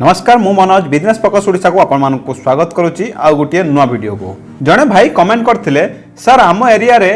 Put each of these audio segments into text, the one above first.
नमस्कार मु Manoj business focus Odisha को आपण को स्वागत करुच्ची आ गोटे नुआ वीडियो को जड़े भाई कमेंट करथिले सर आम एरिया रे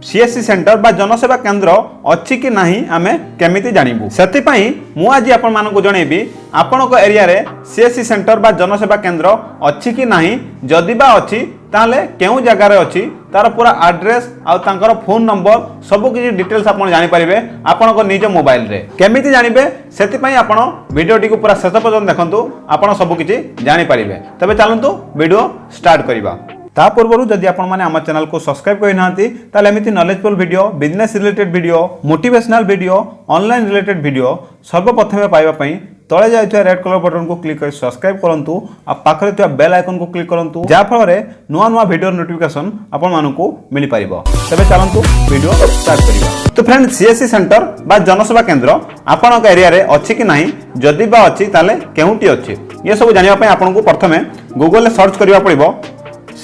सीएससी सेंटर बा जनसेवा केंद्र अच्छी कि नहीं आमे केमिति जानिबु सेति पई मु आज आपण मान को जणेबी आपण को एरिया रे सीएससी सेंटर बा जनसेवा केंद्र अच्छी कि नहीं जदि बा अच्छी ताले केउ जगह रे अच्छी तार पूरा एड्रेस आ तांकर फोन नंबर सब किछि डिटेल्स आपण जानि परिबे आपण को निज मोबाइल रे केमिति जानिबे सेति पई आपण वीडियो टी को पूरा शेष पर्यंत देखंतु आपण सब किछि जानि परिबे तबे चलंतु वीडियो स्टार्ट करिबा ता पूर्व जदि आपण माने हमर चैनल को सब्सक्राइब करि नांती ताले एमिति knowledgeful video business related video motivational video online related video सर्वप्रथमे पाइबा पई तळे जायथि रेड कलर बटन को क्लिक कर सब्सक्राइब करंतु आ पाखरे थिया बेल आइकन को क्लिक करंतु जा फल रे नुवा नुवा वीडियो नोटिफिकेशन आपण मानकू मिलि परिबो तबे चलंतु वीडियो स्टार्ट करिबा तो फ्रेंड सीएससी सेंटर बा जनसेवा केंद्र आपण के एरिया रे अछि कि नाही जदि बा अछि ताले केउटी अछि ये सब जानिबा पई आपण को प्रथमे गूगल रे सर्च करिबा पड़िबो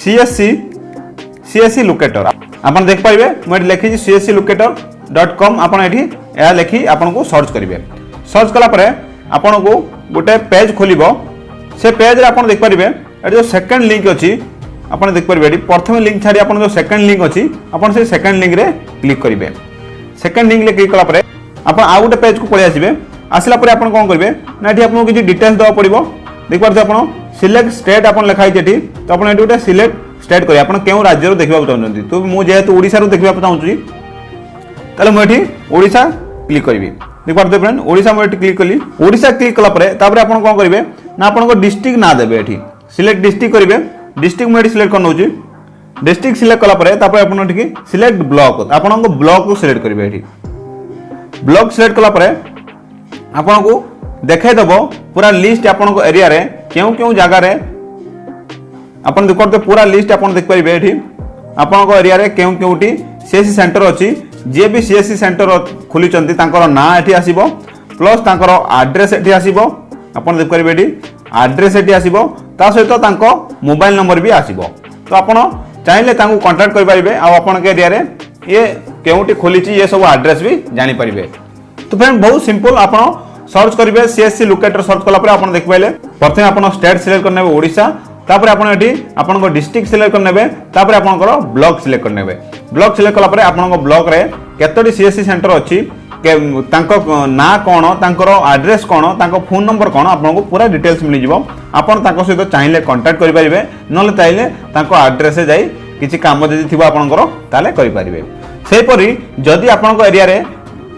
सीएससी लोकेटर आपण देख पाइबे मैं लिखि csclocator.com आपण एठी या लिखि आपण को सर्च करिवे सर्च कला परे आपण को गोटे पेज खोलिबो से पेज रे आपण देख पारिबे एठी जो सेकंड लिंक अछि आपण देख पारिबे एठी प्रथम लिंक छाडी आपण जो सेकंड लिंक अछि आपण से सेकंड लिंक रे क्लिक करिवे सेकंड लिंक ले क्लिक कला परे आपण आ गोटे पेज को पळि आसीबे आसला परे आपण कोन करिवे ना एठी आपण किछि डिटेल्स दवा पड़िबो देख पारते आपण सिलेक्ट स्टेट आपण लिखाई जेठी तो आपण एठी गोटे सिलेक्ट स्टेट करिया आपण केउ राज्य रो देखबा चाहउछन्ती तो मु जेहेतु ओडिसा रो देखबा चाहउछि तले मु एठी ओडिसा क्लिक करबी देख पारते फ्रेंड ओडिसा मु एठी क्लिक कली ओडिसा क्लिक कला परे तापर आपण कोन करिवे ना आपण को डिस्ट्रिक्ट ना देबे एठी सिलेक्ट डिस्ट्रिक्ट करिवे डिस्ट्रिक्ट मु एठी सिलेक्ट करनउछि डिस्ट्रिक्ट सिलेक्ट कला परे तापर आपण एठी सिलेक्ट ब्लॉक आपण को ब्लॉक को सिलेक्ट करिवे एठी ब्लॉक सिलेक्ट कला परे आपण को देखाई दबो पूरा लिस्ट आपण को एरिया रे केउ केउ जगह रे आपण देखते पूरा लिस्ट आपण देख परिबे एठी आपण को एरिया रे केउ केउटी सीएससी सेंटर अछि जे भी सीएससी सेंटर खुली चंती तांकर ना एठी आसीबो प्लस तांकर एड्रेस एठी आसीबो आपण देख परिबे एठी एड्रेस एठी आसीबो ता सहित तांको मोबाइल नंबर भी आसीबो तो आपण चाहिले तांको कांटेक्ट करि परिबे आ आपण के एरिया रे ये केउटी खोलीची ये सब एड्रेस भी जानि परिबे तो फ्रेंड बहुत सिंपल आपण सर्च करिवे सीएससी लोकेटर सर्च कला परे आपण देख पाइले प्रथमे आपण स्टेट सिलेक्ट करनेबे ओडिसा तापर आपण एठी आपण को डिस्ट्रिक्ट सिलेक्ट करनेबे तापर आपण को ब्लॉक सिलेक्ट करनेबे ब्लॉक सिलेक्ट कला परे आपण को ब्लॉक रे केतोडी सीएससी सेंटर अछि तांको ना कोन तांकर एड्रेस कोन तांको फोन नंबर कोन आपण को पूरा डिटेल्स मिलि जिवो आपण तांको सहित चाहिले कांटेक्ट करि परिबे नले चाहिले तांको एड्रेस से जाई किछि काम जदि थिबो आपनकर ताले करि परिबे सेहि परि जदि आपण को एरिया रे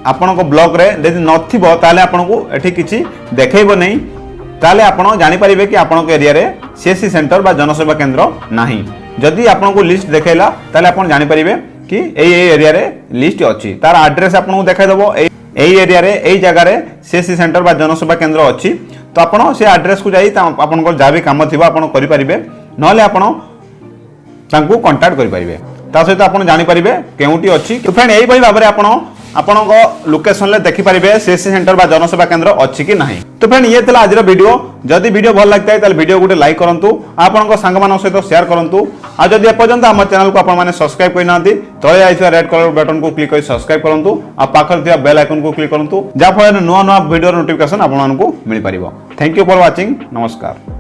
आपण को ब्लॉक रे यदि नथिबो ताले आपण को एठी किछि देखैबो नै ताले आपण जानि परिबे कि आपण को एरिया रे सीएससी सेंटर बा जनसेवा केंद्र नाही जदि आपण को लिस्ट देखेला ताले आपण जानि परिबे कि एई एरिया रे लिस्ट अछि तार एड्रेस आपण को देखाइ दबो एई एरिया रे एई जगह रे सीएससी सेंटर बा जनसेवा केंद्र अछि तो आपण से एड्रेस को जाई आपण को जाबे काम थिबो आपण करि परिबे नले आपण तांको कांटेक्ट करि परिबे ता सहित आपण जानि परिबे केउटी अछि तो फ्रेंड एई भई भाबरे आपण आपनको लोकेशन ले देखि परिबे सीएससी सेंटर बा जनसेवा केंद्र अछि कि नाही तो फ्रेंड ये तला आज वीडियो जदि वीडियो भल लागतै ताले वीडियो गुटे लाइक करंतु आपनको संग मानन सहित शेयर करंतु आ जदि एपर्यंत हमर चैनल को आपण माने सब्सक्राइब करि नांती तळे आइथिया रेड कलर बटन को क्लिक करि सब्सक्राइब करंतु आ पाखर थिया बेल आइकन को क्लिक करंतु जा फळे नुवा नुवा वीडियो नोटिफिकेशन आपण मानकू मिलि परिबो थैंक यू फॉर वाचिंग नमस्कार।